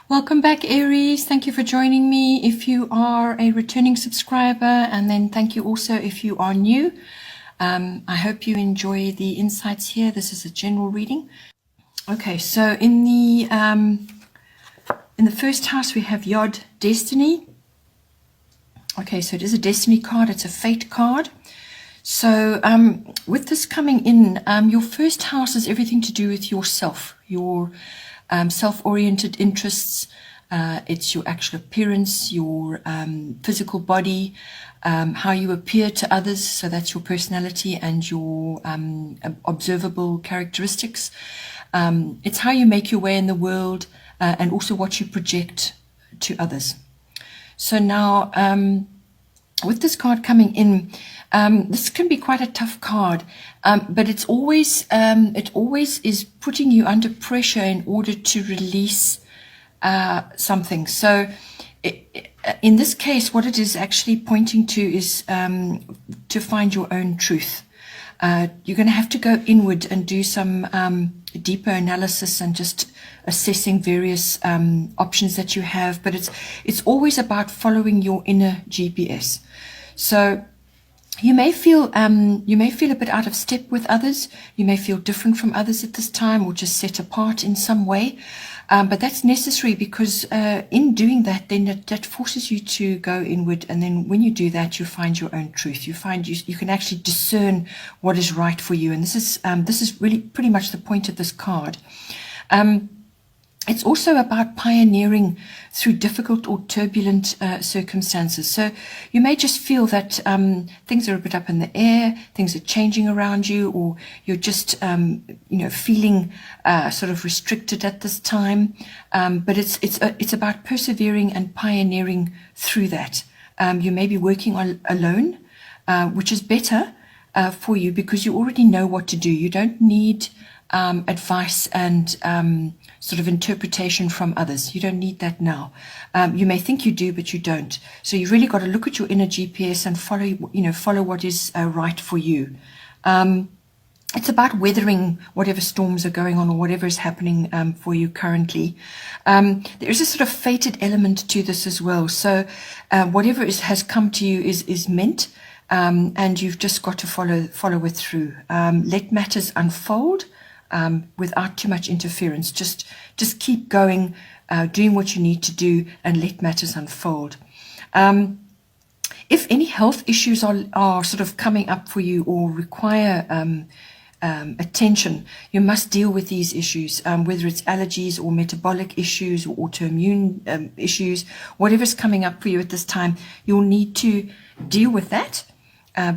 Welcome back, Aries. Thank you for joining me if you are a returning subscriber, and then thank you also if you are new. I hope you enjoy the insights here. This is a general reading. Okay, so in the first house we have Yod, Destiny. Okay, so it is a destiny card. It's a fate card. So with this coming in, your first house is everything to do with yourself, your self-oriented interests. It's your actual appearance, your physical body, how you appear to others. So that's your personality and your observable characteristics. It's how you make your way in the world and also what you project to others. So now, with this card coming in, this can be quite a tough card, but it always is putting you under pressure in order to release something. So in this case, what it is actually pointing to is to find your own truth. You're going to have to go inward and do some deeper analysis and just assessing various options that you have. But it's always about following your inner GPS. So you may feel a bit out of step with others. You may feel different from others at this time, or just set apart in some way. But that's necessary because in doing that, then that forces you to go inward. And then when you do that, you find your own truth. You find you can actually discern what is right for you. And this is really pretty much the point of this card. It's also about pioneering through difficult or turbulent circumstances. So you may just feel that things are a bit up in the air, things are changing around you, or you're just, feeling sort of restricted at this time. But it's about persevering and pioneering through that. You may be working alone, which is better for you because you already know what to do. You don't need advice and sort of interpretation from others. You don't need that now. You may think you do, but you don't. So you've really got to look at your inner GPS and follow what is right for you. It's about weathering whatever storms are going on or whatever is happening for you currently. There is a sort of fated element to this as well. So whatever has come to you is meant, and you've just got to follow it through. Let matters unfold. Without too much interference. Just keep going, doing what you need to do, and let matters unfold. If any health issues are sort of coming up for you or require attention, you must deal with these issues, whether it's allergies or metabolic issues or autoimmune issues, whatever's coming up for you at this time, you'll need to deal with that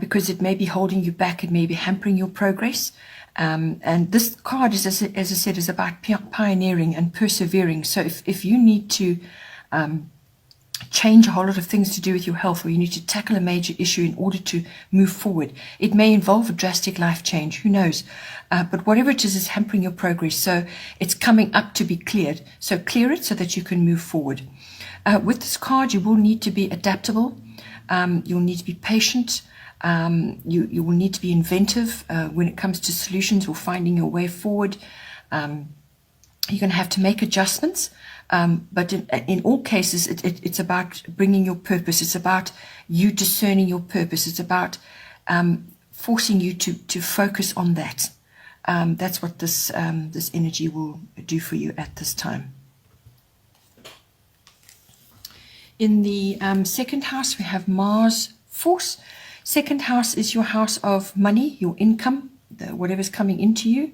because it may be holding you back, it may be hampering your progress. And this card is, as I said, is about pioneering and persevering. So if you need to change a whole lot of things to do with your health, or you need to tackle a major issue in order to move forward, it may involve a drastic life change. Who knows? But whatever it is hampering your progress. So it's coming up to be cleared. So clear it so that you can move forward. With this card, you will need to be adaptable. You'll need to be patient. You will need to be inventive when it comes to solutions or finding your way forward. You're going to have to make adjustments, but in all cases, it's about bringing your purpose. It's about you discerning your purpose. It's about forcing you to focus on that. That's what this energy will do for you at this time. In the second house, we have Mars, Force. Second house is your house of money, your income, whatever's coming into you.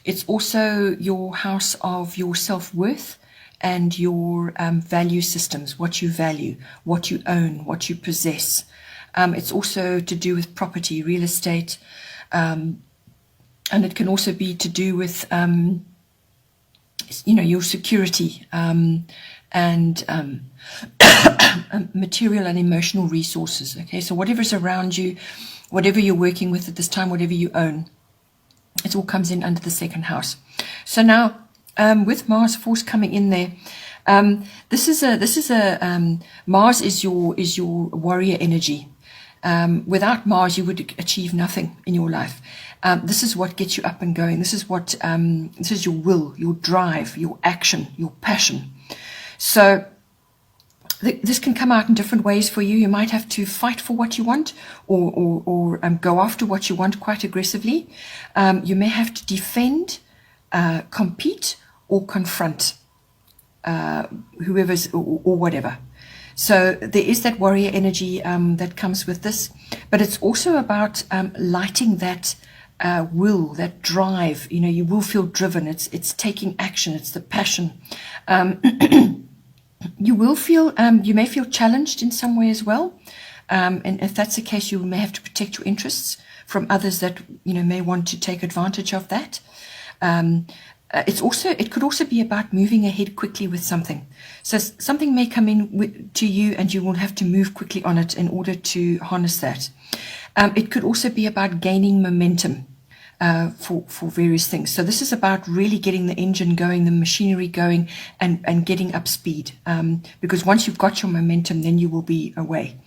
It's also your house of your self-worth and your value systems, what you value, what you own, what you possess. It's also to do with property, real estate, and it can also be to do with, your security and material and emotional resources. Okay, so whatever's around you, whatever you're working with at this time, whatever you own, it all comes in under the second house. So now, with Mars Force coming in there, this is a Mars is your warrior energy. Without Mars, you would achieve nothing in your life. This is what gets you up and going. This is what this is your will, your drive, your action, your passion. So this can come out in different ways for you. You might have to fight for what you want, or go after what you want quite aggressively. You may have to defend, compete, or confront whoever's or whatever. So there is that warrior energy that comes with this, but it's also about lighting that will, that drive. You know, you will feel driven. It's taking action. It's the passion. You will feel, you may feel challenged in some way as well. And if that's the case, you may have to protect your interests from others that, you know, may want to take advantage of that. It could also be about moving ahead quickly with something. So something may come in to you and you will have to move quickly on it in order to harness that. It could also be about gaining momentum for various things. So this is about really getting the engine going, the machinery going, and getting up speed. Because once you've got your momentum, then you will be away.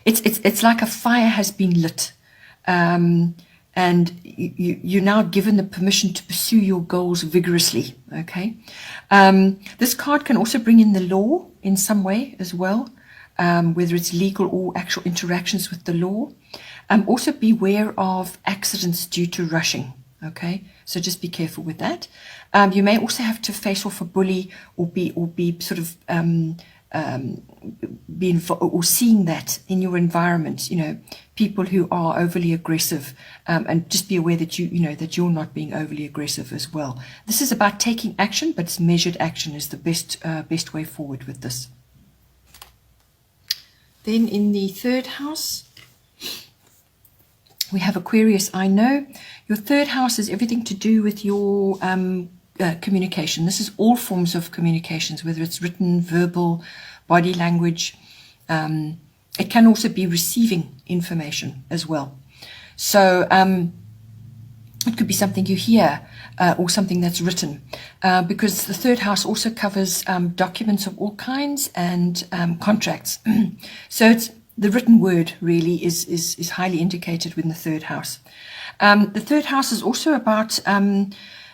It's like a fire has been lit. And you're now given the permission to pursue your goals vigorously, okay? This card can also bring in the law in some way as well, whether it's legal or actual interactions with the law. Also beware of accidents due to rushing, okay? So just be careful with that. You may also have to face off a bully or be sort of or seeing that in your environment, you know, people who are overly aggressive, and just be aware that that you're not being overly aggressive as well. This is about taking action, but it's measured action is the best way forward with this. Then in the third house, we have Aquarius. I know your third house is everything to do with your communication. This is all forms of communications, whether it's written, verbal, body language. It can also be receiving information as well. So it could be something you hear or something that's written, because the third house also covers documents of all kinds and contracts. So it's the written word really is highly indicated within the third house. The third house is also about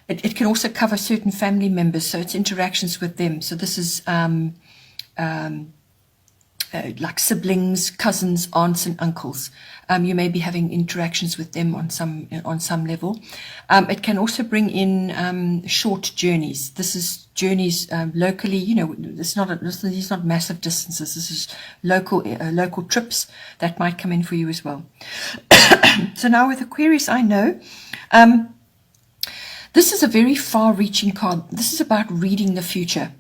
it can also cover certain family members, so it's interactions with them. So this is like siblings, cousins, aunts and uncles. You may be having interactions with them on some level. It can also bring in short journeys. This is journeys locally. You know, these are not massive distances. This is local trips that might come in for you as well. So now with Aquarius, I know this is a very far-reaching card. This is about reading the future.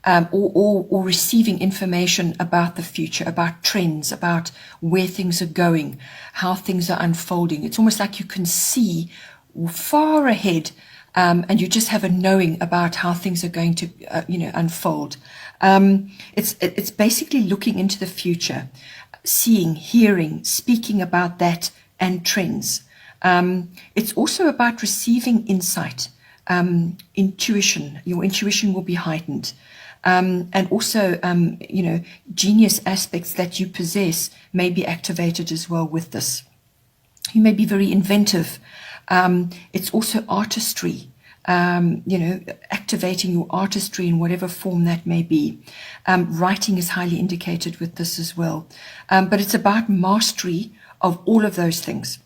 Or receiving information about the future, about trends, about where things are going, how things are unfolding. It's almost like you can see far ahead, and you just have a knowing about how things are going to, unfold. It's basically looking into the future, seeing, hearing, speaking about that and trends. It's also about receiving insight, intuition. Your intuition will be heightened. And also, genius aspects that you possess may be activated as well with this. You may be very inventive. It's also artistry, activating your artistry in whatever form that may be. Writing is highly indicated with this as well. But it's about mastery of all of those things,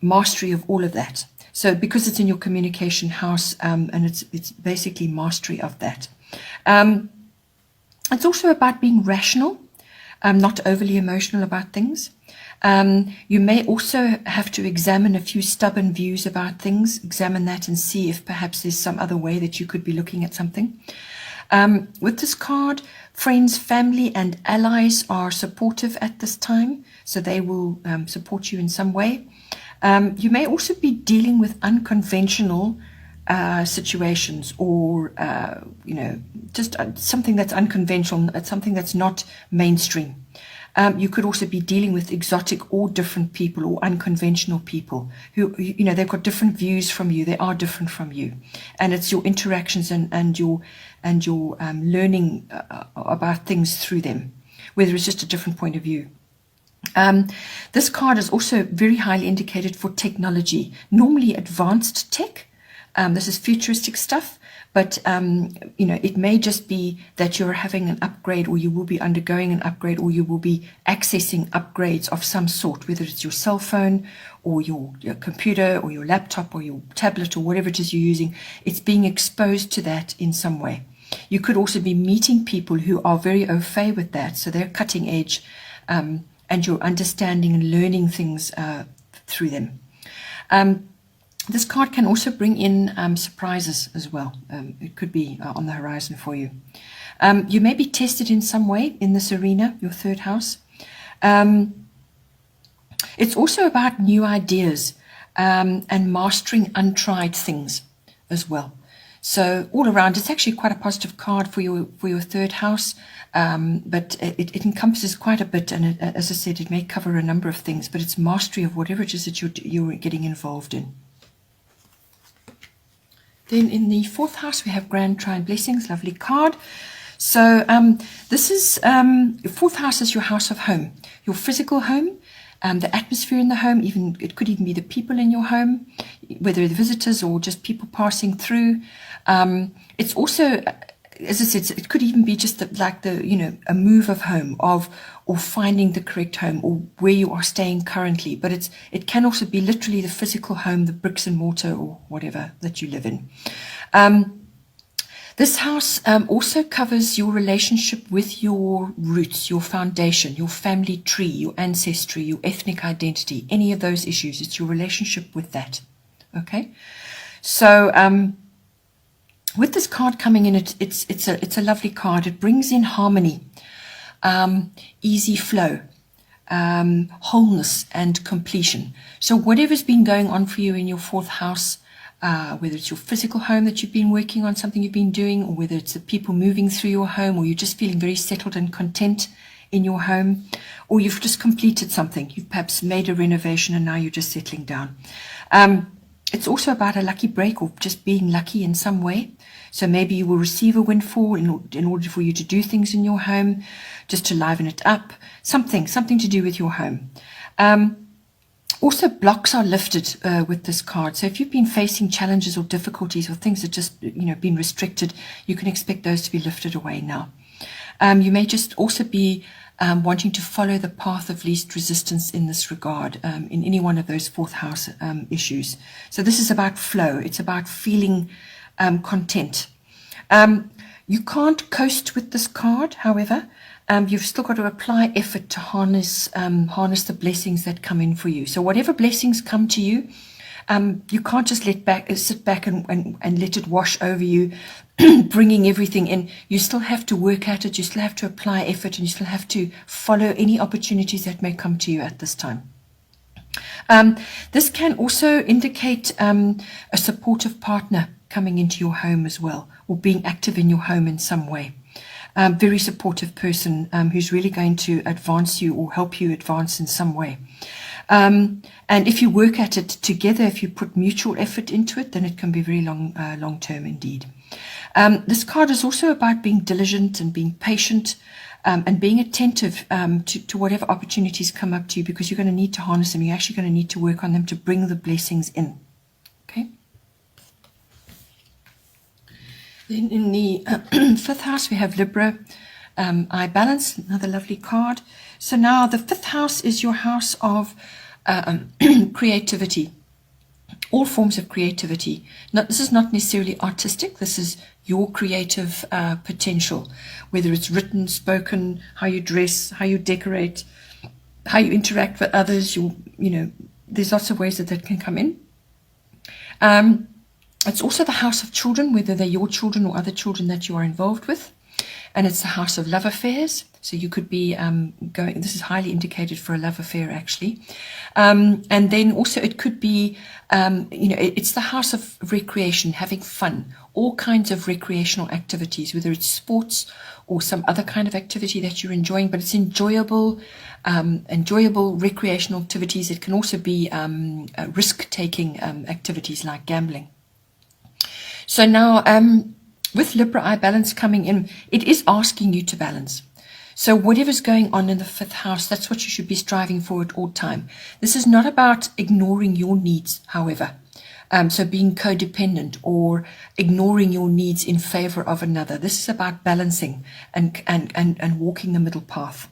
mastery of all of that. So because it's in your communication house, and it's basically mastery of that. It's also about being rational, not overly emotional about things. You may also have to examine a few stubborn views about things, examine that and see if perhaps there's some other way that you could be looking at something. With this card, friends, family and allies are supportive at this time, so they will support you in some way. You may also be dealing with unconventional situations, or just something that's unconventional, something that's not mainstream. You could also be dealing with exotic or different people or unconventional people who, they've got different views from you. They are different from you, and it's your interactions and your learning about things through them, whether it's just a different point of view. This card is also very highly indicated for technology, normally advanced tech. This is futuristic stuff, but it may just be that you're having an upgrade, or you will be undergoing an upgrade, or you will be accessing upgrades of some sort, whether it's your cell phone or your computer or your laptop or your tablet or whatever it is you're using. It's being exposed to that in some way. You could also be meeting people who are very au fait with that, so they're cutting edge, and you're understanding and learning things through them. This card can also bring in surprises as well. It could be on the horizon for you. You may be tested in some way in this arena, your third house. It's also about new ideas and mastering untried things as well. So all around, it's actually quite a positive card for your third house, but it encompasses quite a bit, and as I said, it may cover a number of things, but it's mastery of whatever it is that you're getting involved in. Then in the fourth house, we have Grand Trine Blessings, lovely card. So this is, your fourth house is your house of home, your physical home, the atmosphere in the home, it could even be the people in your home, whether the visitors or just people passing through. It's also, as I said, it could even be just a move of home, or finding the correct home, or where you are staying currently. But it can also be literally the physical home, the bricks and mortar or whatever that you live in. This house also covers your relationship with your roots, your foundation, your family tree, your ancestry, your ethnic identity, any of those issues. It's your relationship with that. Okay? So with this card coming in, it's a lovely card. It brings in harmony, easy flow, wholeness and completion. So whatever's been going on for you in your fourth house, whether it's your physical home that you've been working on, something you've been doing, or whether it's the people moving through your home, or you're just feeling very settled and content in your home, or you've just completed something. You've perhaps made a renovation and now you're just settling down. It's also about a lucky break, or just being lucky in some way. So maybe you will receive a windfall in order for you to do things in your home, just to liven it up, something to do with your home. Also, blocks are lifted with this card. So if you've been facing challenges or difficulties, or things that just been restricted, you can expect those to be lifted away now. You may just also be wanting to follow the path of least resistance in this regard, in any one of those fourth house issues. So this is about flow. It's about feeling content. You can't coast with this card, however. You've still got to apply effort to harness the blessings that come in for you. So whatever blessings come to you, you can't just sit back and let it wash over you, bringing everything in. You still have to work at it. You still have to apply effort, and you still have to follow any opportunities that may come to you at this time. This can also indicate a supportive partner coming into your home as well, or being active in your home in some way. Very supportive person who's really going to advance you or help you advance in some way. And if you work at it together, if you put mutual effort into it, then it can be very long-term indeed. This card is also about being diligent and being patient, and being attentive to whatever opportunities come up to you, because you're going to need to harness them. You're actually going to need to work on them to bring the blessings in. Okay. Then in the fifth house, we have Libra, I balance, another lovely card. So now the fifth house is your house of creativity, all forms of creativity. This is not necessarily artistic. This is your creative potential, whether it's written, spoken, how you dress, how you decorate, how you interact with others. There's lots of ways that can come in. It's also the house of children, whether they're your children or other children that you are involved with. And it's the house of love affairs. So you could be this is highly indicated for a love affair, actually. And then also it could be, it's the house of recreation, having fun, all kinds of recreational activities, whether it's sports or some other kind of activity that you're enjoying, but it's enjoyable recreational activities. It can also be risk-taking activities like gambling. So now, with Libra I balance coming in, it is asking you to balance. So whatever's going on in the 5th house, that's what you should be striving for at all time. This is not about ignoring your needs, however. So being codependent or ignoring your needs in favor of another. This is about balancing and walking the middle path.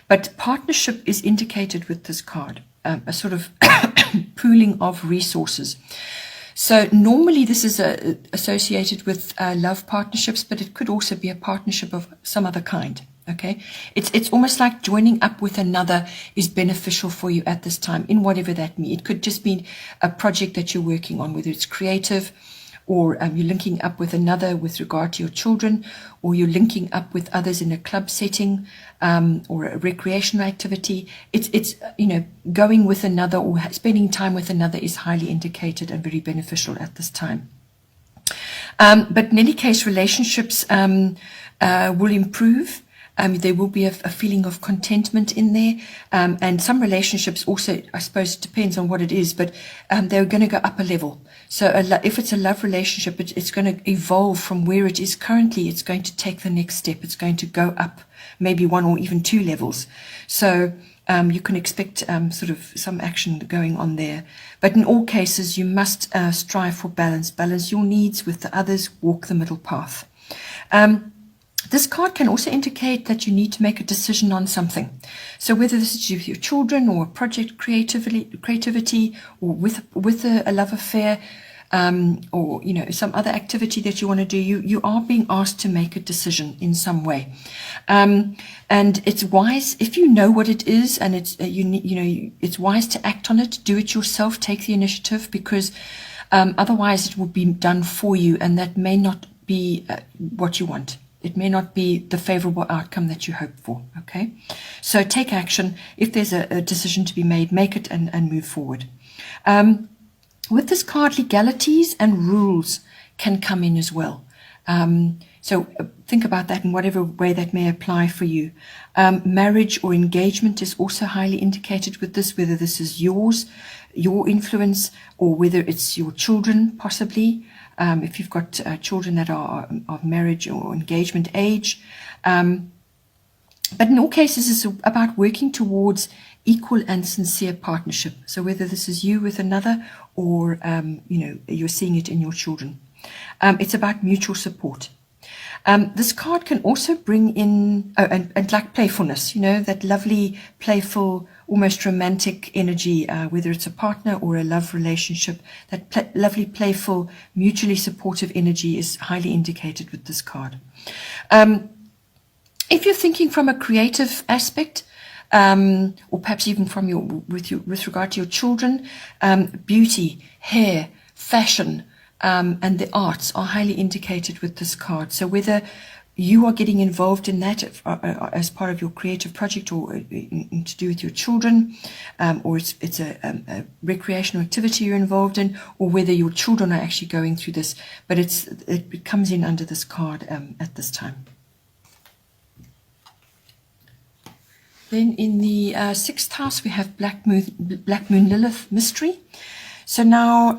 But partnership is indicated with this card, a sort of pooling of resources. So normally this is associated with love partnerships, but it could also be a partnership of some other kind. Okay, it's almost like joining up with another is beneficial for you at this time, in whatever that means. It could just be a project that you're working on, whether it's creative, or you're linking up with another with regard to your children, or you're linking up with others in a club setting, or a recreational activity. It's going with another or spending time with another is highly indicated and very beneficial at this time. But in any case, relationships will improve. There will be a feeling of contentment in there, and some relationships also, I suppose it depends on what it is, but they're going to go up a level. So if it's a love relationship, it's going to evolve from where it is currently. It's going to take the next step. It's going to go up maybe 1 or even 2 levels. So you can expect sort of some action going on there. But in all cases, you must strive for balance. Balance your needs with the others. Walk the middle path. This card can also indicate that you need to make a decision on something. So whether this is with your children or a project creativity or with a love affair, or some other activity that you want to do, you are being asked to make a decision in some way. And it's wise if you know what it is, and it's wise to act on it. Do it yourself. Take the initiative, because otherwise it will be done for you, and that may not be what you want. It may not be the favorable outcome that you hope for, okay? So take action. If there's a decision to be made, make it and move forward. With this card, legalities and rules can come in as well. So think about that in whatever way that may apply for you. Marriage or engagement is also highly indicated with this, whether this is yours, your influence, or whether it's your children, possibly. If you've got children that are of marriage or engagement age. But in all cases, it's about working towards equal and sincere partnership. So whether this is you with another, or you're seeing it in your children. It's about mutual support. This card can also bring in, and like playfulness, that lovely, playful, almost romantic energy, whether it's a partner or a love relationship. That lovely, playful, mutually supportive energy is highly indicated with this card. If you're thinking from a creative aspect, or perhaps even from with regard to your children, beauty, hair, fashion, and the arts are highly indicated with this card. So whether you are getting involved in that as part of your creative project, or to do with your children, or it's a recreational activity you're involved in, or whether your children are actually going through this, but it comes in under this card at this time. Then in the 6th house, we have Black Moon Lilith mystery. So now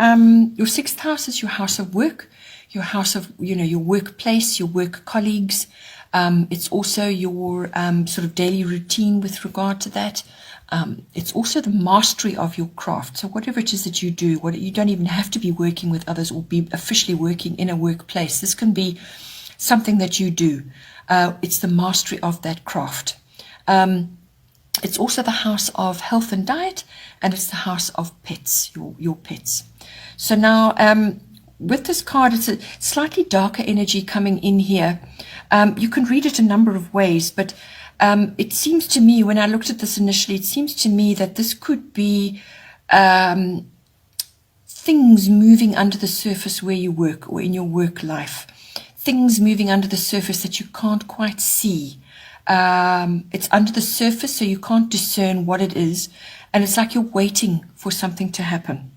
your 6th house is your house of work, your house of, your workplace, your work colleagues. It's also your sort of daily routine with regard to that. It's also the mastery of your craft. So whatever it is that you do, you don't even have to be working with others or be officially working in a workplace. This can be something that you do. It's the mastery of that craft. It's also the house of health and diet, and it's the house of pets, your pets. So now, with this card, it's a slightly darker energy coming in here. You can read it a number of ways, but it seems to me, when I looked at this initially, it seems to me that this could be things moving under the surface where you work or in your work life. Things moving under the surface that you can't quite see. It's under the surface, so you can't discern what it is, and it's like you're waiting for something to happen.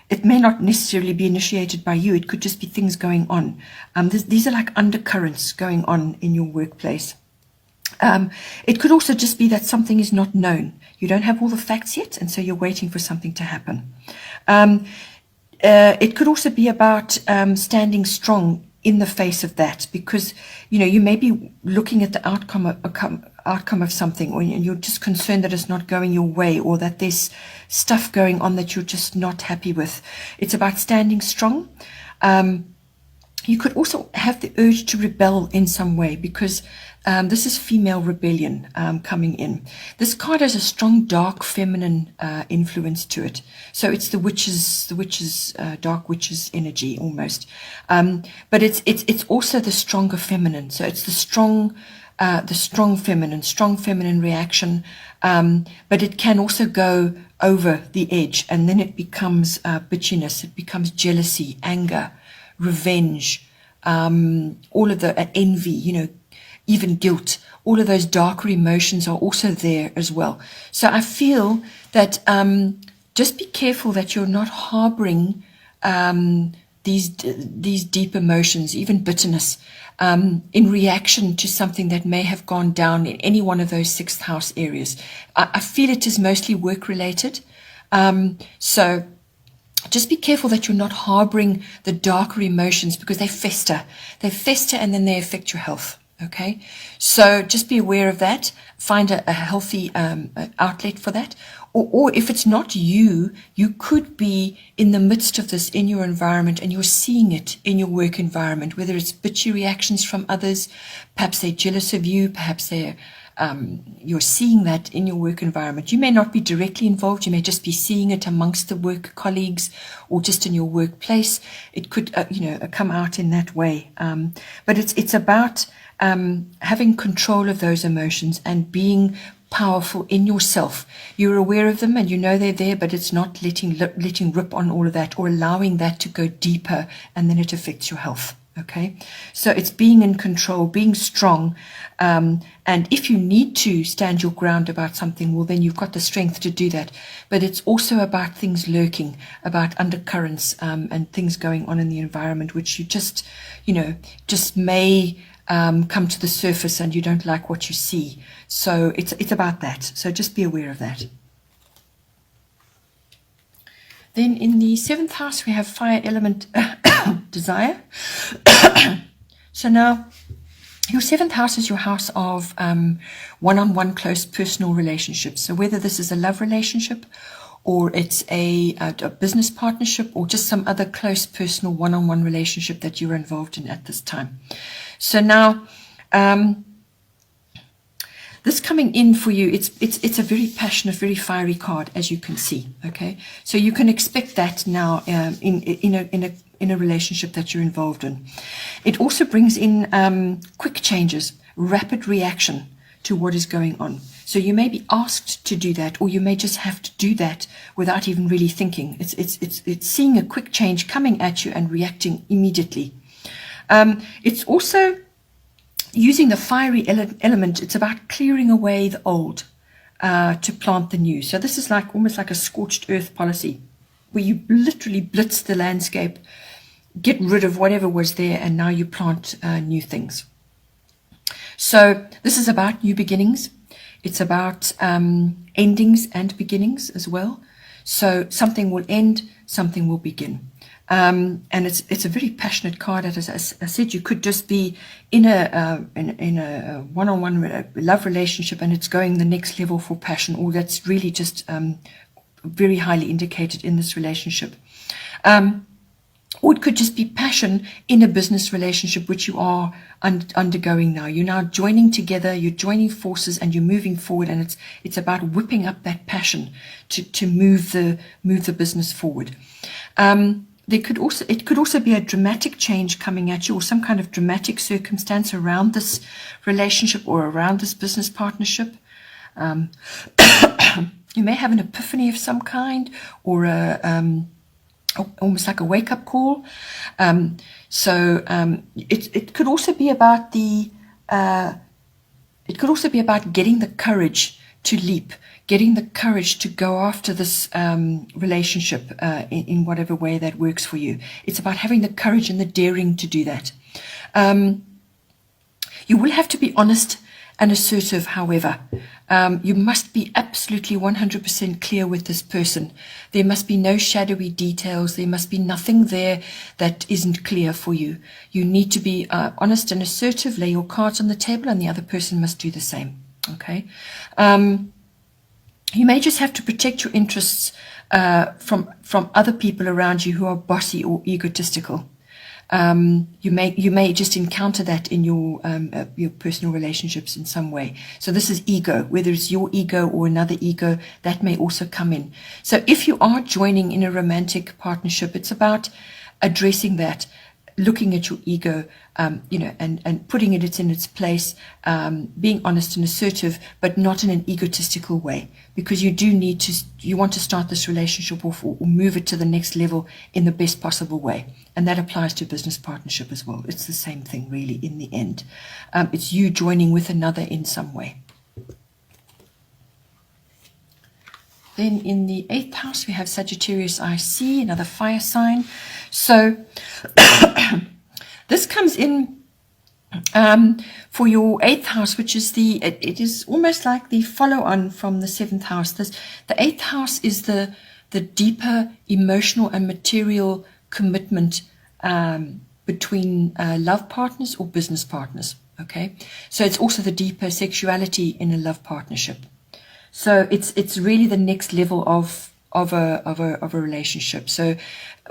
It may not necessarily be initiated by you. It could just be things going on. These are like undercurrents going on in your workplace. It could also just be that something is not known. You don't have all the facts yet, and so you're waiting for something to happen. It could also be about standing strong in the face of that, because you may be looking at the outcome of something, or you're just concerned that it's not going your way, or that there's stuff going on that you're just not happy with. It's about standing strong. You could also have the urge to rebel in some way, because this is female rebellion coming in. This card has a strong dark feminine influence to it. So it's the witches, dark witches energy almost. But it's also the stronger feminine. So it's the strong feminine reaction. But it can also go over the edge, and then it becomes bitchiness. It becomes jealousy, anger, revenge, all of the envy, even guilt. All of those darker emotions are also there as well. So I feel that just be careful that you're not harboring these deep emotions, even bitterness, in reaction to something that may have gone down in any one of those sixth house areas. I feel it is mostly work related. So just be careful that you're not harboring the darker emotions, because they fester. They fester and then they affect your health. Okay, so just be aware of that. Find a healthy outlet for that. Or if it's not you, you could be in the midst of this in your environment, and you're seeing it in your work environment, whether it's bitchy reactions from others, perhaps they're jealous of you, perhaps you're seeing that in your work environment. You may not be directly involved. You may just be seeing it amongst the work colleagues, or just in your workplace. It could, come out in that way. But it's about having control of those emotions and being powerful in yourself. You're aware of them and you know they're there, but it's not letting rip on all of that, or allowing that to go deeper, and then it affects your health. Okay, so it's being in control, being strong, and if you need to stand your ground about something, well, then you've got the strength to do that. But it's also about things lurking, about undercurrents, and things going on in the environment, which you just may come to the surface, and you don't like what you see. So it's about that. So just be aware of that. Then in the seventh house, we have fire element desire. So now, your seventh house is your house of one-on-one close personal relationships. So whether this is a love relationship, or it's a business partnership, or just some other close personal one-on-one relationship that you're involved in at this time. So now, this coming in for you, it's a very passionate, very fiery card, as you can see. Okay, so you can expect that now in a relationship that you're involved in. It also brings in quick changes, rapid reaction to what is going on. So you may be asked to do that, or you may just have to do that without even really thinking. It's seeing a quick change coming at you and reacting immediately. It's also using the fiery element. It's about clearing away the old to plant the new. So this is almost like a scorched earth policy, where you literally blitz the landscape, get rid of whatever was there, and now you plant new things. So this is about new beginnings. It's about endings and beginnings as well. So something will end, something will begin. And it's a very passionate card. As I said, you could just be in a one-on-one love relationship, and it's going the next level for passion, or that's really just very highly indicated in this relationship. Or it could just be passion in a business relationship, which you are undergoing now. You're now joining together, you're joining forces, and you're moving forward, and it's about whipping up that passion to move the business forward. It could also be a dramatic change coming at you, or some kind of dramatic circumstance around this relationship or around this business partnership. You may have an epiphany of some kind, or almost like a wake-up call. It could also be about getting the courage to leap, getting the courage to go after this relationship in whatever way that works for you. It's about having the courage and the daring to do that. You will have to be honest and assertive, however. You must be absolutely 100% clear with this person. There must be no shadowy details. There must be nothing there that isn't clear for you. You need to be honest and assertive, lay your cards on the table, and the other person must do the same. Okay? You may just have to protect your interests from other people around you who are bossy or egotistical. You may just encounter that in your personal relationships in some way. So this is ego, whether it's your ego or another ego, that may also come in. So if you are joining in a romantic partnership, it's about addressing that, looking at your ego, and putting it in its place, being honest and assertive, but not in an egotistical way, because you want to start this relationship off or move it to the next level in the best possible way. And that applies to business partnership as well. It's the same thing, really, in the end. It's you joining with another in some way. Then in the 8th house, we have Sagittarius IC, another fire sign. So this comes in for your 8th house, which is it is almost like the follow-on from the 7th house. The 8th house is the deeper emotional and material commitment between love partners or business partners. Okay, so it's also the deeper sexuality in a love partnership. So it's really the next level of a relationship. So,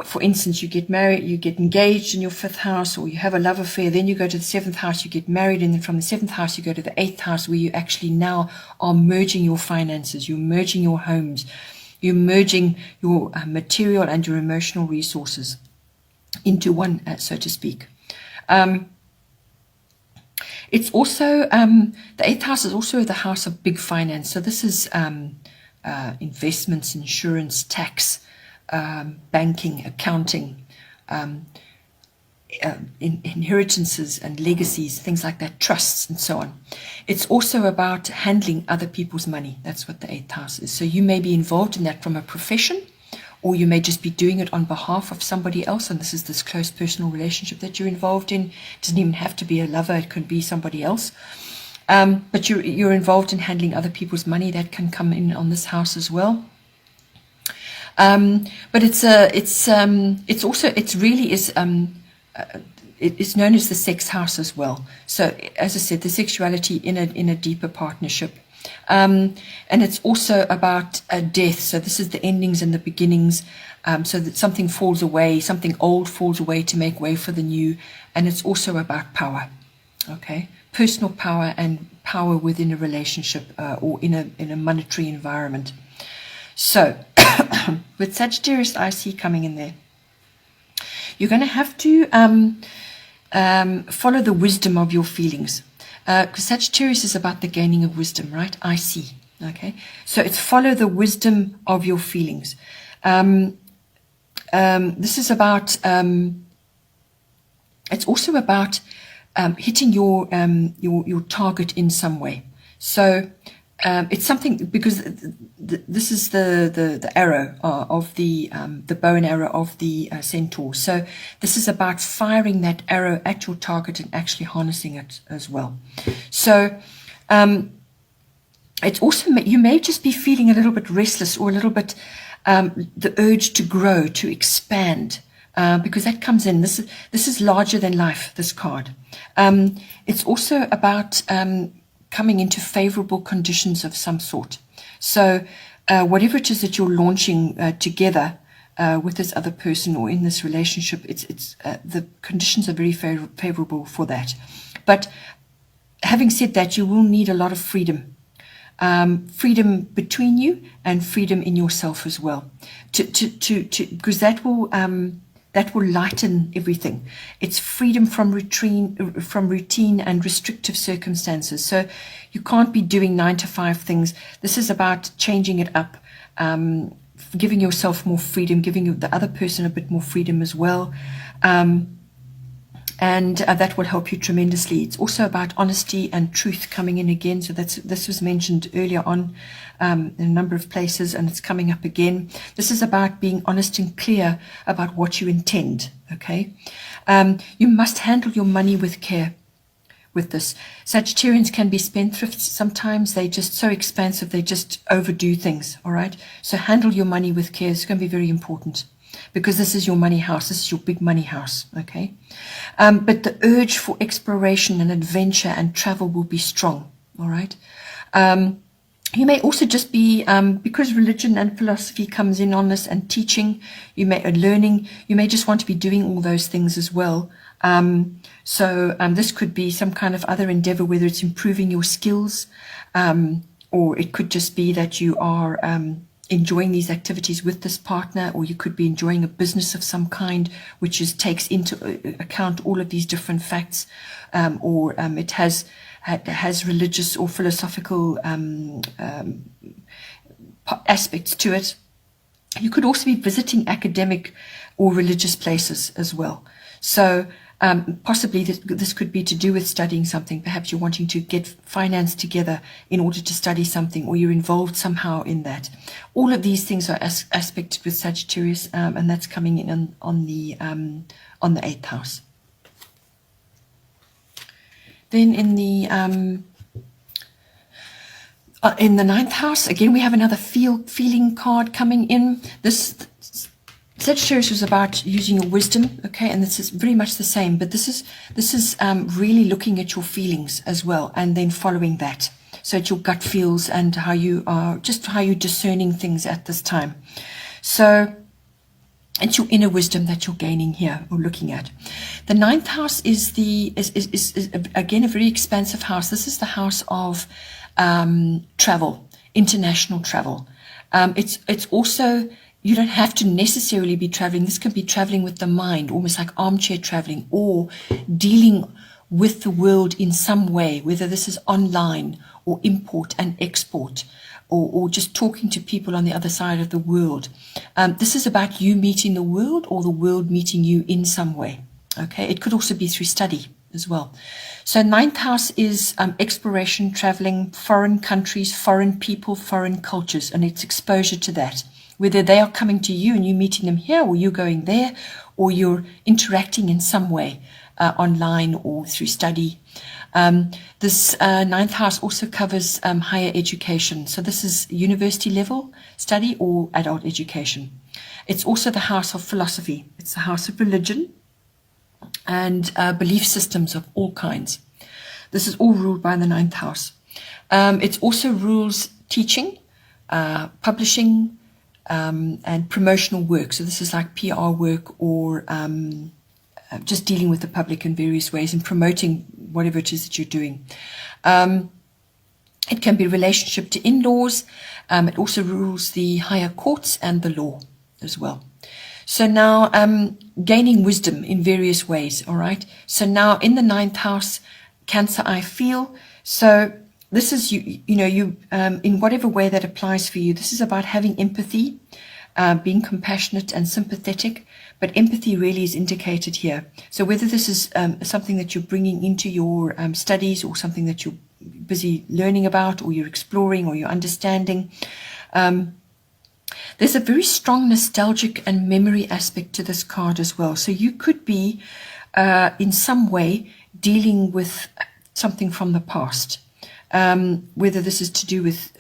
for instance, you get married, you get engaged in your 5th house, or you have a love affair. Then you go to the 7th house, you get married, and then from the 7th house you go to the 8th house, where you actually now are merging your finances, you're merging your homes, you're merging your material and your emotional resources into one, so to speak. It's also, the 8th house is also the house of big finance. So this is investments, insurance, tax, banking, accounting, inheritances and legacies, things like that, trusts and so on. It's also about handling other people's money. That's what the 8th house is. So you may be involved in that from a profession, or you may just be doing it on behalf of somebody else, and this is this close personal relationship that you're involved in. It doesn't even have to be a lover, it could be somebody else. But you're involved in handling other people's money. That can come in on this house as well. But it's known as the sex house as well. So as I said, the sexuality in a deeper partnership. And it's also about death. So this is the endings and the beginnings, so that something falls away, something old falls away to make way for the new. And it's also about power, okay? Personal power and power within a relationship or in a monetary environment. So with Sagittarius IC coming in there, you're going to have to follow the wisdom of your feelings. Because Sagittarius is about the gaining of wisdom, right? I see. Okay, so it's follow the wisdom of your feelings. This is about. It's also about hitting your target in some way. So it's something, because this is the arrow of the bow and arrow of the centaur. So this is about firing that arrow at your target and actually harnessing it as well. So it's also, you may just be feeling a little bit restless, or a little bit the urge to grow, to expand, because that comes in. This is larger than life, this card. It's also about coming into favorable conditions of some sort. So whatever it is that you're launching together with this other person or in this relationship, it's the conditions are very favorable for that. But having said that, you will need a lot of freedom. Freedom between you and freedom in yourself as well, because that will lighten everything. It's freedom from routine and restrictive circumstances. So you can't be doing 9-to-5 things. This is about changing it up, giving yourself more freedom, giving the other person a bit more freedom as well. And that will help you tremendously. It's also about honesty and truth coming in again. So this was mentioned earlier on in a number of places, and it's coming up again. This is about being honest and clear about what you intend, okay? You must handle your money with care. with this. Sagittarians can be spendthrifts sometimes. They're just so expansive, they just overdo things, all right? So handle your money with care. It's going to be very important because this is your money house. This is your big money house, okay? But the urge for exploration and adventure and travel will be strong, all right? You may also just be, because religion and philosophy comes in on this and teaching, learning, you may just want to be doing all those things as well. So this could be some kind of other endeavor, whether it's improving your skills, or it could just be that you are enjoying these activities with this partner, or you could be enjoying a business of some kind, which takes into account all of these different facts, or it has religious or philosophical aspects to it. You could also be visiting academic or religious places as well. So possibly this could be to do with studying something. Perhaps you're wanting to get finance together in order to study something, or you're involved somehow in that. All of these things are aspected with Sagittarius, and that's coming in on the 8th house. Then in the 9th house, again, we have another feeling card coming in. This Sagittarius was about using your wisdom, okay, and this is very much the same, but this is really looking at your feelings as well, and then following that. So it's your gut feels and how you're discerning things at this time. So it's your inner wisdom that you're gaining here or looking at. The 9th house is again a very expansive house. This is the house of travel, international travel. It's also, you don't have to necessarily be traveling. This can be traveling with the mind, almost like armchair traveling, or dealing with the world in some way, whether this is online or import and export, or just talking to people on the other side of the world. This is about you meeting the world, or the world meeting you in some way. Okay, it could also be through study as well. So 9th house is exploration, traveling, foreign countries, foreign people, foreign cultures, and it's exposure to that. Whether they are coming to you and you meeting them here, or you're going there, or you're interacting in some way online or through study. This 9th house also covers higher education. So this is university level study or adult education. It's also the house of philosophy. It's the house of religion and belief systems of all kinds. This is all ruled by the 9th house. It also rules teaching, publishing, and promotional work. So this is like PR work, or just dealing with the public in various ways and promoting whatever it is that you're doing. It can be relationship to in-laws. It also rules the higher courts and the law as well. So now gaining wisdom in various ways, all right? So now in the 9th house, Cancer, I feel. So this is, you in whatever way that applies for you, this is about having empathy, being compassionate and sympathetic, but empathy really is indicated here. So whether this is something that you're bringing into your studies, or something that you're busy learning about, or you're exploring, or you're understanding, there's a very strong nostalgic and memory aspect to this card as well. So you could be in some way dealing with something from the past, whether this is to do with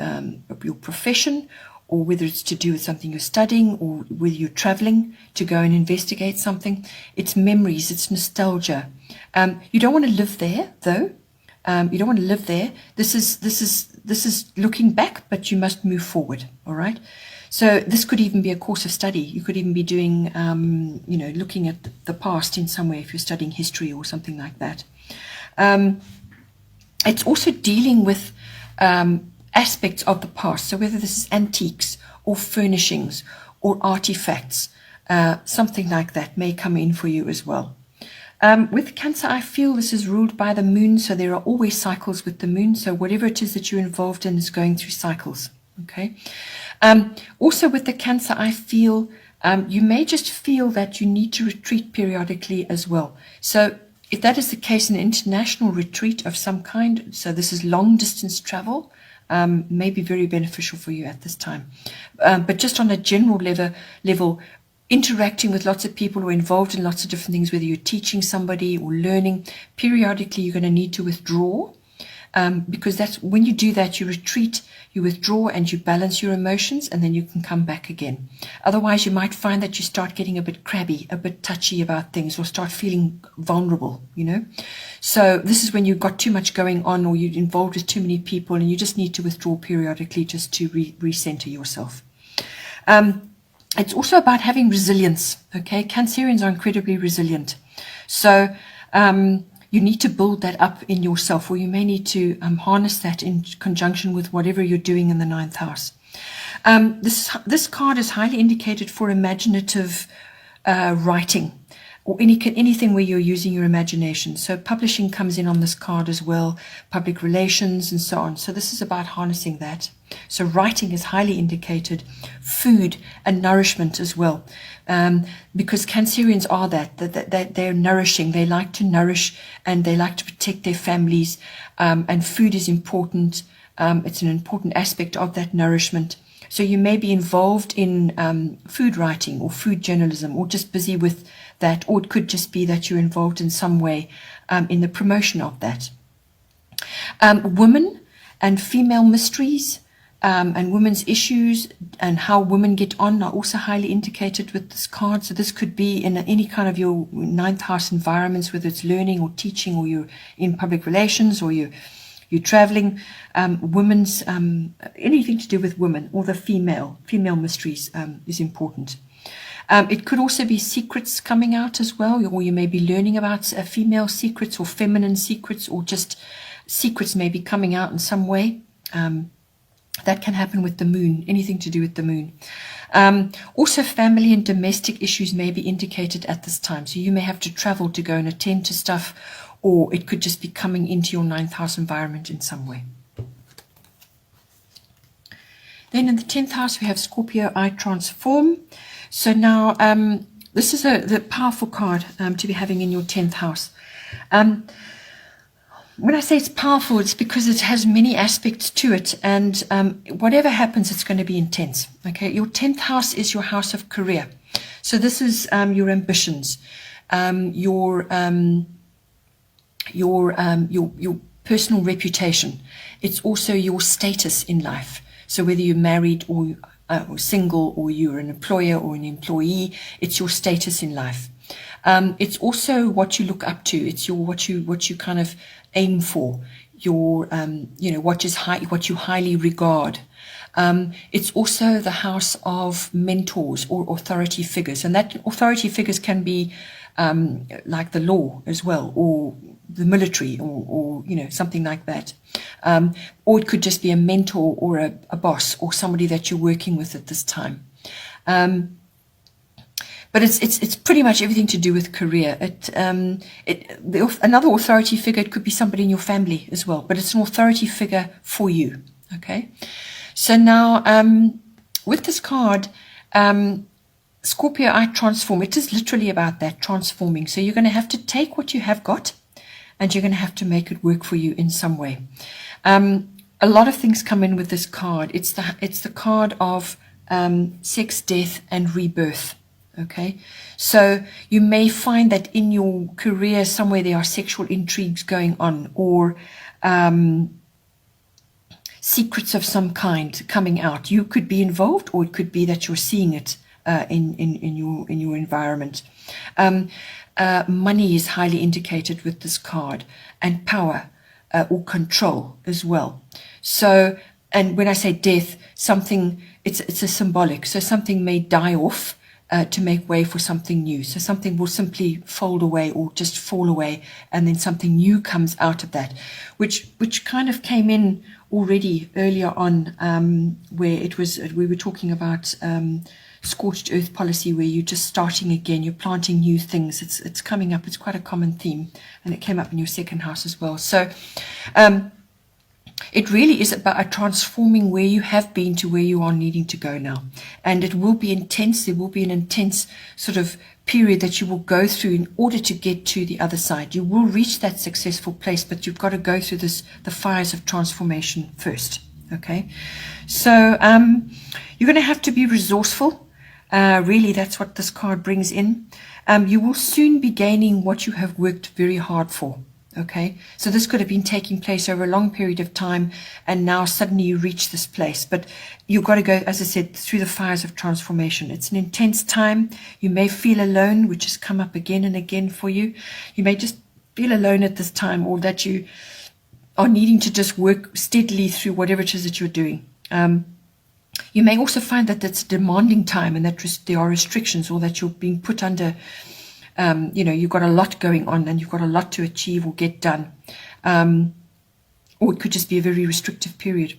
your profession, or whether it's to do with something you're studying, or whether you're traveling to go and investigate something. It's memories, it's nostalgia. You don't want to live there, though. You don't want to live there. This is looking back, but you must move forward. All right. So this could even be a course of study. You could even be doing, looking at the past in some way if you're studying history or something like that. It's also dealing with aspects of the past. So whether this is antiques or furnishings or artifacts, something like that may come in for you as well. With Cancer, I feel this is ruled by the moon. So there are always cycles with the moon. So whatever it is that you're involved in is going through cycles. Okay. Also with the Cancer, I feel you may just feel that you need to retreat periodically as well. So if that is the case, an international retreat of some kind, so this is long distance travel, may be very beneficial for you at this time. But just on a general level, interacting with lots of people or involved in lots of different things, whether you're teaching somebody or learning. Periodically, you're going to need to withdraw, because that's when you do that, you retreat, you withdraw, and you balance your emotions, and then you can come back again. Otherwise, you might find that you start getting a bit crabby, a bit touchy about things, or start feeling vulnerable, So this is when you've got too much going on, or you're involved with too many people, and you just need to withdraw periodically just to recenter yourself. It's also about having resilience, okay? Cancerians are incredibly resilient. So you need to build that up in yourself, or you may need to harness that in conjunction with whatever you're doing in the 9th house. This card is highly indicated for imaginative writing, or anything where you're using your imagination. So publishing comes in on this card as well, public relations and so on. So this is about harnessing that. So writing is highly indicated, food and nourishment as well, because Cancerians are they're nourishing. They like to nourish and they like to protect their families, and food is important. It's an important aspect of that nourishment. So you may be involved in food writing or food journalism, or just busy with that, or it could just be that you're involved in some way in the promotion of that. Women and female mysteries and women's issues and how women get on are also highly indicated with this card. So this could be in any kind of your 9th house environments, whether it's learning or teaching, or you're in public relations, or you're traveling. Women's anything to do with women or the female mysteries is important. It could also be secrets coming out as well, or you may be learning about female secrets or feminine secrets, or just secrets may be coming out in some way. That can happen with the moon, anything to do with the moon. Also, family and domestic issues may be indicated at this time. So you may have to travel to go and attend to stuff, or it could just be coming into your 9th house environment in some way. Then in the 10th house, we have Scorpio, I transform. So now this is the powerful card to be having in your 10th house. When I say it's powerful, it's because it has many aspects to it, and whatever happens, it's going to be intense. Okay, your 10th house is your house of career. So this is your ambitions, your personal reputation. It's also your status in life. So whether you're married or single, or you're an employer or an employee, it's your status in life. It's also what you look up to. It's what you kind of aim for. Your what you highly regard. It's also the house of mentors or authority figures, and that authority figures can be like the law as well, or the military, or something like that. Or it could just be a mentor or a boss or somebody that you're working with at this time. But it's pretty much everything to do with career. Another authority figure, it could be somebody in your family as well, but it's an authority figure for you. Okay, so now with this card, Scorpio, I transform. It is literally about that, transforming. So you're going to have to take what you have got, and you're going to have to make it work for you in some way. A lot of things come in with this card. It's the card of sex, death, and rebirth. Okay, so you may find that in your career somewhere there are sexual intrigues going on, or secrets of some kind coming out. You could be involved, or it could be that you're seeing it in your environment. Money is highly indicated with this card, and power or control as well. So, and when I say death, something, it's a symbolic. So something may die off to make way for something new. So something will simply fold away or just fall away, and then something new comes out of that, which kind of came in already earlier on, where we were talking about scorched earth policy, where you're just starting again, you're planting new things. It's coming up. It's quite a common theme, and it came up in your 2nd house as well. So it really is about transforming where you have been to where you are needing to go now. And it will be intense. There will be an intense sort of period that you will go through in order to get to the other side. You will reach that successful place, but you've got to go through the fires of transformation first. Okay, so you're going to have to be resourceful. Really, that's what this card brings in. You will soon be gaining what you have worked very hard for. Okay, so this could have been taking place over a long period of time, and now suddenly you reach this place. But you've got to go, as I said, through the fires of transformation. It's an intense time. You may feel alone, which has come up again and again for you. You may just feel alone at this time, or that you are needing to just work steadily through whatever it is that you're doing. You may also find that it's a demanding time, and that there are restrictions, or that you're being put under. You've got a lot going on, and you've got a lot to achieve or get done. Or it could just be a very restrictive period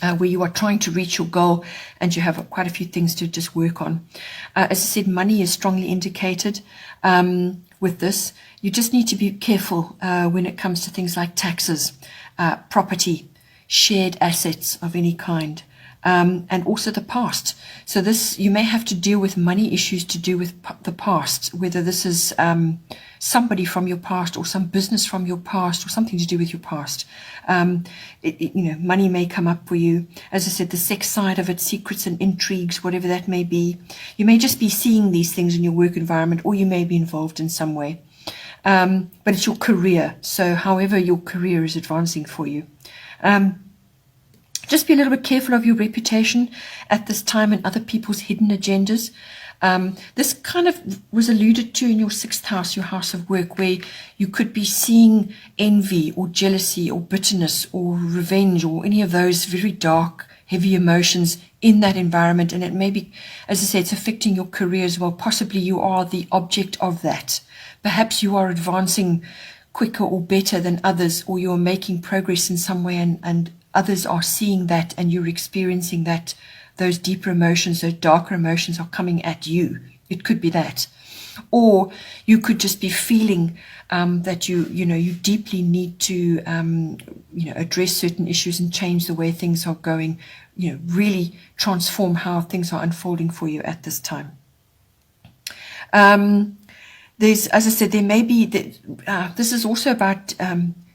where you are trying to reach your goal, and you have quite a few things to just work on. As I said, money is strongly indicated with this. You just need to be careful when it comes to things like taxes, property, shared assets of any kind. And also the past. So this, you may have to deal with money issues to do with the past, whether this is somebody from your past, or some business from your past, or something to do with your past. Money may come up for you. As I said, the sex side of it, secrets and intrigues, whatever that may be. You may just be seeing these things in your work environment, or you may be involved in some way. But it's your career. So however your career is advancing for you. Just be a little bit careful of your reputation at this time and other people's hidden agendas. This kind of was alluded to in your 6th house, your house of work, where you could be seeing envy or jealousy or bitterness or revenge or any of those very dark, heavy emotions in that environment. And it may be, as I say, it's affecting your career as well. Possibly you are the object of that. Perhaps you are advancing quicker or better than others, or you're making progress in some way, and others are seeing that, and you're experiencing that. Those deeper emotions, those darker emotions are coming at you. It could be that. Or you could just be feeling that you deeply need to address certain issues and change the way things are going, really transform how things are unfolding for you at this time. There's, as I said, there may be, this is also about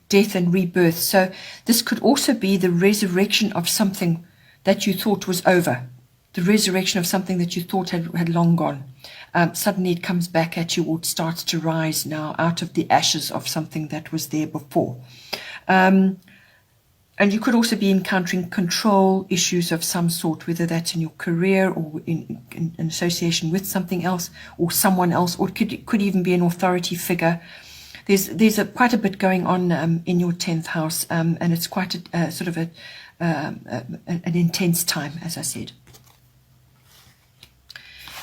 death and rebirth. So this could also be the resurrection of something that you thought was over, the resurrection of something that you thought had long gone. Suddenly it comes back at you, or it starts to rise now out of the ashes of something that was there before. And you could also be encountering control issues of some sort, whether that's in your career or in association with something else or someone else, or it could even be an authority figure. There's quite a bit going on in your 10th house, and it's quite a sort of an intense time, as I said.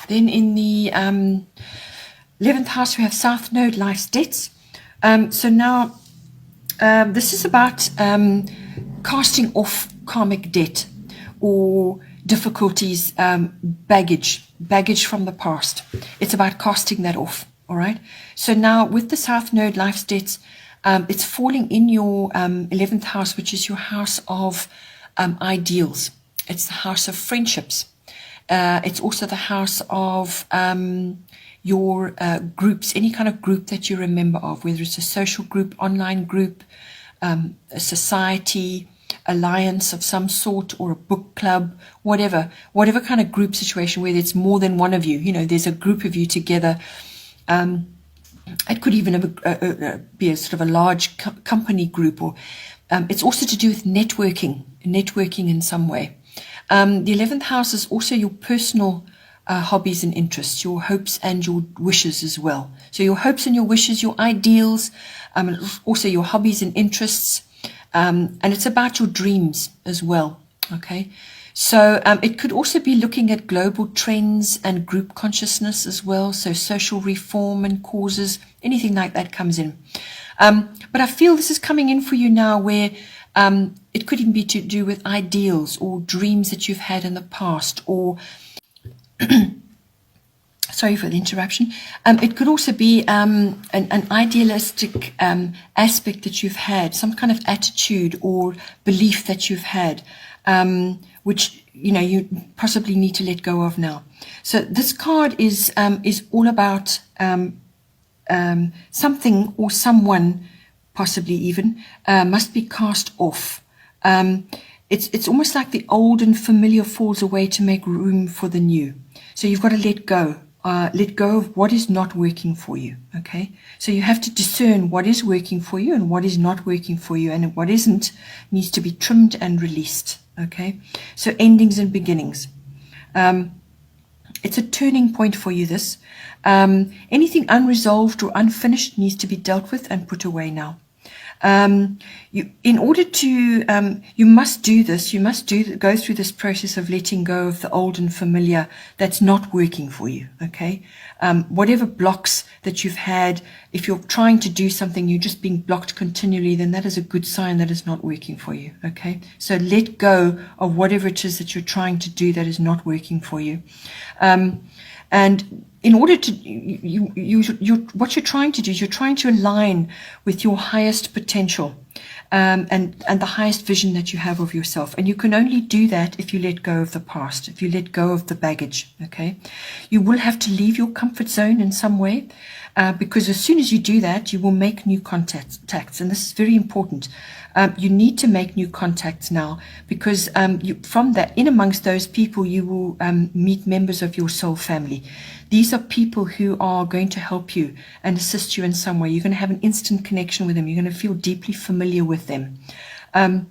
Then in the 11th house, we have South Node, life's debts. So now this is about casting off karmic debt or difficulties, baggage from the past. It's about casting that off. All right. So now with the South Node, life's debts, it's falling in your 11th house, which is your house of ideals. It's the house of friendships. It's also the house of your groups, any kind of group that you remember of, whether it's a social group, online group, a society, alliance of some sort, or a book club, whatever kind of group situation where there's more than one of you. There's a group of you together. It could even be a sort of a large company group, or it's also to do with networking in some way. The 11th house is also your personal hobbies and interests, your hopes and your wishes as well. So your hopes and your wishes, your ideals, and also your hobbies and interests, and it's about your dreams as well. Okay. So it could also be looking at global trends and group consciousness as well. So social reform and causes, anything like that comes in. But I feel this is coming in for you now, where it could even be to do with ideals or dreams that you've had in the past, or sorry for the interruption. It could also be an idealistic aspect that you've had, some kind of attitude or belief that you've had, which you possibly need to let go of now. So this card is all about something or someone, possibly even, must be cast off. it's almost like the old and familiar falls away to make room for the new. So you've got to let go. Let go of what is not working for you, okay? So you have to discern what is working for you and what is not working for you, and what isn't needs to be trimmed and released, okay? So endings and beginnings. It's a turning point for you, this. Anything unresolved or unfinished needs to be dealt with and put away now. In order to, you must do this, go through this process of letting go of the old and familiar that's not working for you, okay? Whatever blocks that you've had, if you're trying to do something, you're just being blocked continually, then that is a good sign that it's not working for you, okay? So let go of whatever it is that you're trying to do that is not working for you. And in order to, what you're trying to do is you're trying to align with your highest potential, and the highest vision that you have of yourself. And you can only do that if you let go of the past, if you let go of the baggage, okay? You will have to leave your comfort zone in some way, because as soon as you do that, you will make new contacts. And this is very important. You need to make new contacts now, because from that, in amongst those people, you will meet members of your soul family. These are people who are going to help you and assist you in some way. You're going to have an instant connection with them. You're going to feel deeply familiar with them. And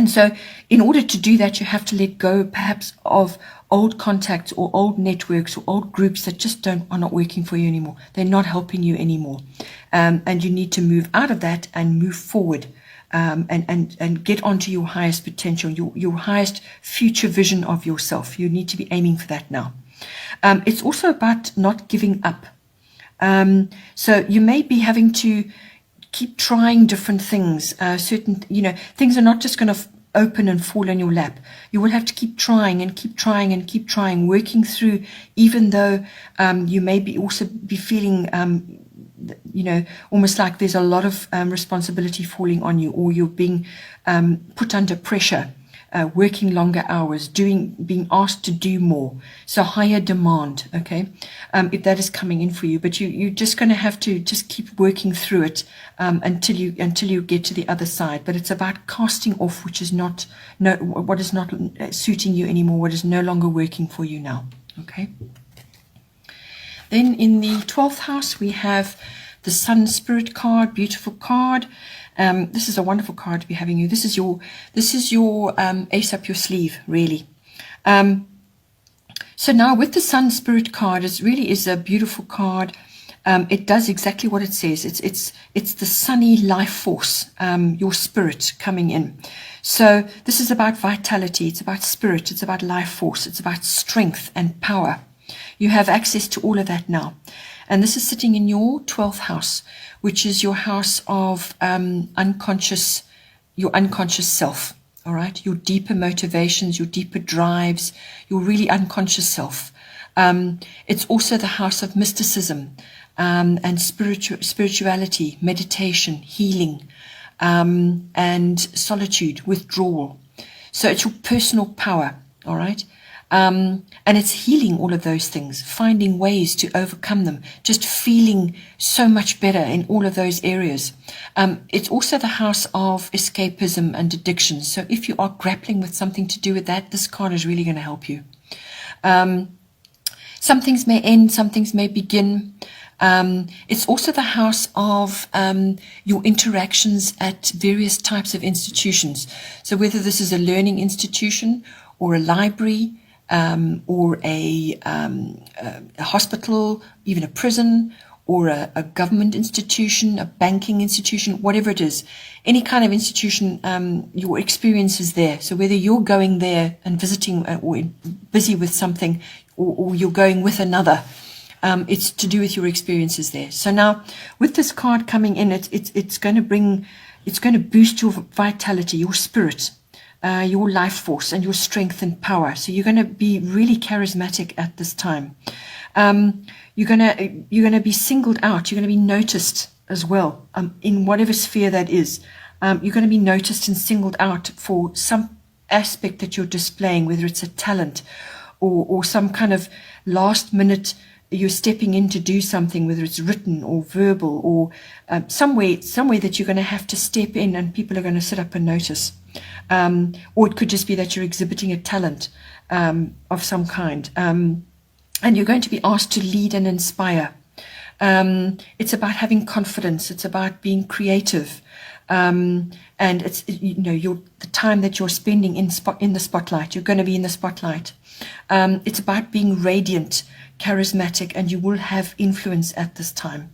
so in order to do that, you have to let go perhaps of old contacts or old networks or old groups that just are not working for you anymore. They're not helping you anymore. And you need to move out of that and move forward. And get onto your highest potential, your highest future vision of yourself. You need to be aiming for that now. It's also about not giving up. So you may be having to keep trying different things. Things are not just going to open and fall in your lap. You will have to keep trying and keep trying and keep trying, working through, even though you may be also be feeling almost like there's a lot of responsibility falling on you, or you're being put under pressure, working longer hours, being asked to do more, so higher demand, okay, if that is coming in for you. But you're just going to have to just keep working through it until you get to the other side. But it's about casting off what is not suiting you anymore, what is no longer working for you now, okay. Then in the 12th house, we have the Sun Spirit card, beautiful card. This is a wonderful card to be having you. This is your ace up your sleeve, really. So now with the Sun Spirit card, it really is a beautiful card. It does exactly what it says. It's the sunny life force, your spirit coming in. So this is about vitality. It's about spirit. It's about life force. It's about strength and power. You have access to all of that now. And this is sitting in your 12th house, which is your house of your unconscious self, all right? Your deeper motivations, your deeper drives, your really unconscious self. It's also the house of mysticism and spirituality, meditation, healing, and solitude, withdrawal. So it's your personal power, all right? And it's healing all of those things, finding ways to overcome them, just feeling so much better in all of those areas. It's also the house of escapism and addiction. So if you are grappling with something to do with that, this card is really going to help you. Some things may end, some things may begin. It's also the house of your interactions at various types of institutions. So whether this is a learning institution or a library, or a hospital, even a prison, or a government institution, a banking institution, whatever it is, any kind of institution, your experience is there. So whether you're going there and visiting or busy with something, or you're going with another, it's to do with your experiences there. So now with this card coming in, it's going to boost your vitality, your spirit, your life force, and your strength and power. So you're going to be really charismatic at this time. You're going to be singled out. You're going to be noticed as well, in whatever sphere that is. You're going to be noticed and singled out for some aspect that you're displaying, whether it's a talent or some kind of last minute you're stepping in to do something, whether it's written or verbal or somewhere that you're going to have to step in and people are going to sit up and notice. Or it could just be that you're exhibiting a talent of some kind. And you're going to be asked to lead and inspire. It's about having confidence. It's about being creative. And it's, the time that you're spending in the spotlight. You're going to be in the spotlight. It's about being radiant, charismatic, and you will have influence at this time.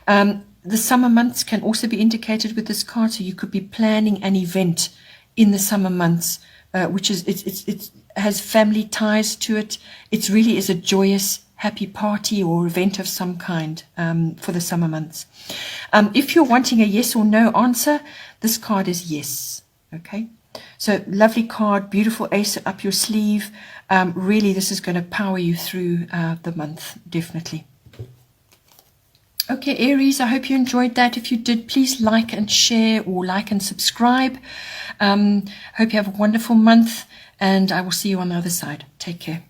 The summer months can also be indicated with this card, so you could be planning an event in the summer months, which is it has family ties to it. It really is a joyous, happy party or event of some kind for the summer months. If you're wanting a yes or no answer, this card is yes. Okay. So lovely card, beautiful ace up your sleeve. Really, this is going to power you through the month, definitely. Okay, Aries, I hope you enjoyed that. If you did, please like and share or like and subscribe. Hope you have a wonderful month, and I will see you on the other side. Take care.